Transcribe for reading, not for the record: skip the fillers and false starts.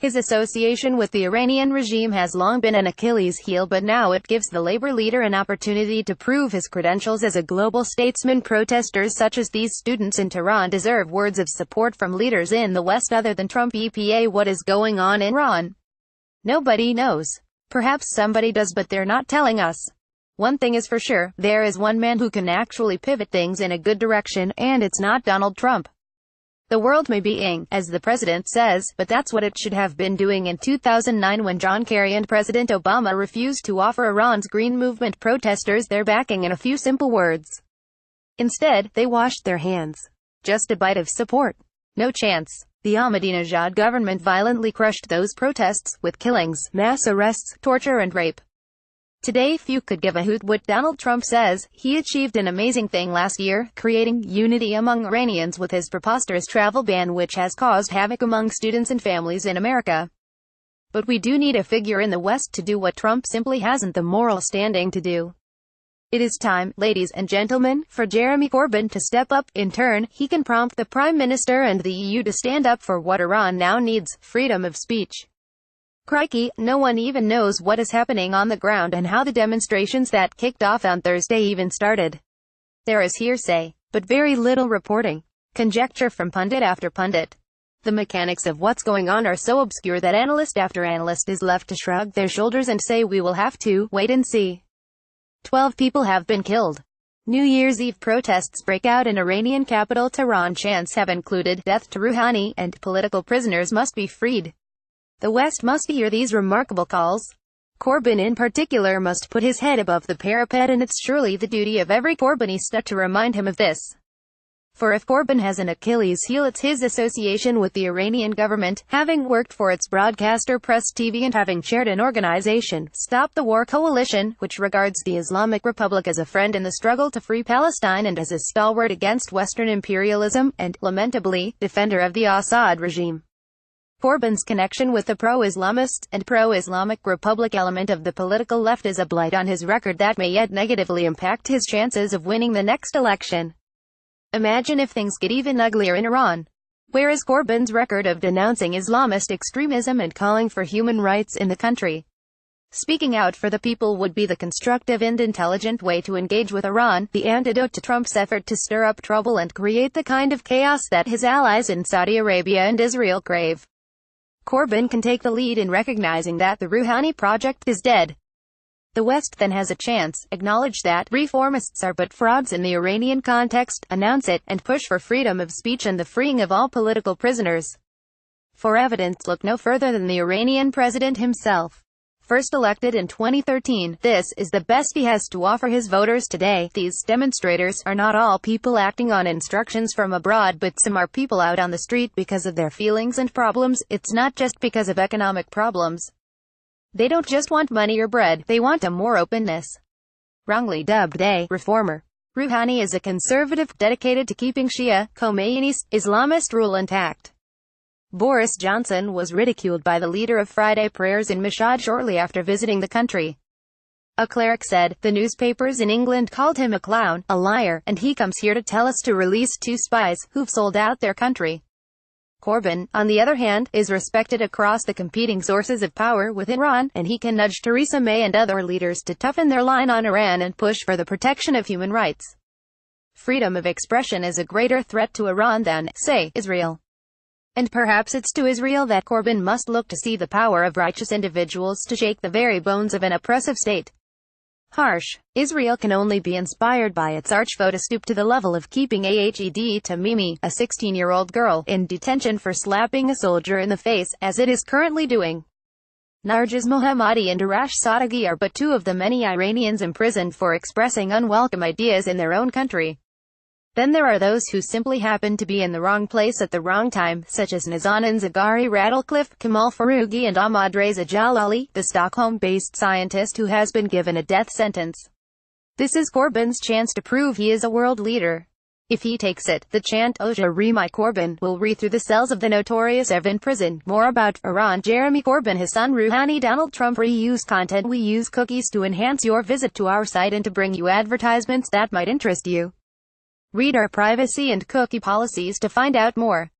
His association with the Iranian regime has long been an Achilles heel, but now it gives the labor leader an opportunity to prove his credentials as a global statesman. Protesters such as these students in Tehran deserve words of support from leaders in the West other than Trump EPA. What is going on in Iran? Nobody knows. Perhaps somebody does, but they're not telling us. One thing is for sure, there is one man who can actually pivot things in a good direction, and it's not Donald Trump. The world may be ing, as the president says, but that's what it should have been doing in 2009 when John Kerry and President Obama refused to offer Iran's Green Movement protesters their backing in a few simple words. Instead, they washed their hands. Just a bite of support. No chance. The Ahmadinejad government violently crushed those protests, with killings, mass arrests, torture and rape. Today few could give a hoot what Donald Trump says. He achieved an amazing thing last year, creating unity among Iranians with his preposterous travel ban, which has caused havoc among students and families in America. But we do need a figure in the West to do what Trump simply hasn't the moral standing to do. It is time, ladies and gentlemen, for Jeremy Corbyn to step up. In turn, he can prompt the Prime Minister and the EU to stand up for what Iran now needs: freedom of speech. Crikey, no one even knows what is happening on the ground and how the demonstrations that kicked off on Thursday even started. There is hearsay, but very little reporting. Conjecture from pundit after pundit. The mechanics of what's going on are so obscure that analyst after analyst is left to shrug their shoulders and say we will have to wait and see. 12 people have been killed. New Year's Eve protests break out in Iranian capital Tehran. Chants have included death to Rouhani and political prisoners must be freed. The West must hear these remarkable calls. Corbyn in particular must put his head above the parapet, and it's surely the duty of every Corbynista to remind him of this. For if Corbyn has an Achilles heel, it's his association with the Iranian government, having worked for its broadcaster Press TV and having chaired an organization, Stop the War Coalition, which regards the Islamic Republic as a friend in the struggle to free Palestine and as a stalwart against Western imperialism, and, lamentably, defender of the Assad regime. Corbyn's connection with the pro-Islamist and pro-Islamic Republic element of the political left is a blight on his record that may yet negatively impact his chances of winning the next election. Imagine if things get even uglier in Iran. Where is Corbyn's record of denouncing Islamist extremism and calling for human rights in the country? Speaking out for the people would be the constructive and intelligent way to engage with Iran, the antidote to Trump's effort to stir up trouble and create the kind of chaos that his allies in Saudi Arabia and Israel crave. Corbyn can take the lead in recognizing that the Rouhani project is dead. The West then has a chance, acknowledge that reformists are but frauds in the Iranian context, announce it, and push for freedom of speech and the freeing of all political prisoners. For evidence, look no further than the Iranian president himself. First elected in 2013, this is the best he has to offer his voters today. These demonstrators are not all people acting on instructions from abroad, but some are people out on the street because of their feelings and problems. It's not just because of economic problems. They don't just want money or bread, they want a more openness. Wrongly dubbed a reformer, Rouhani is a conservative, dedicated to keeping Shia, Khomeini's, Islamist rule intact. Boris Johnson was ridiculed by the leader of Friday prayers in Mashhad shortly after visiting the country. A cleric said, the newspapers in England called him a clown, a liar, and he comes here to tell us to release 2 spies, who've sold out their country. Corbyn, on the other hand, is respected across the competing sources of power within Iran, and he can nudge Theresa May and other leaders to toughen their line on Iran and push for the protection of human rights. Freedom of expression is a greater threat to Iran than, say, Israel. And perhaps it's to Israel that Corbyn must look to see the power of righteous individuals to shake the very bones of an oppressive state. Harsh. Israel can only be inspired by its archfoe to stoop to the level of keeping Ahed Tamimi, a 16-year-old girl, in detention for slapping a soldier in the face, as it is currently doing. Narges Mohammadi and Arash Sadeghi are but 2 of the many Iranians imprisoned for expressing unwelcome ideas in their own country. Then there are those who simply happen to be in the wrong place at the wrong time, such as Nazanin Zaghari Ratcliffe, Kamal Foroughi and Ahmad Reza Jalali, the Stockholm-based scientist who has been given a death sentence. This is Corbyn's chance to prove he is a world leader. If he takes it, the chant Oja Remi Corbyn will re through the cells of the notorious Evin prison. More about Iran, Jeremy Corbyn, Hassan Rouhani, Donald Trump. Reuse content. We use cookies to enhance your visit to our site and to bring you advertisements that might interest you. Read our privacy and cookie policies to find out more.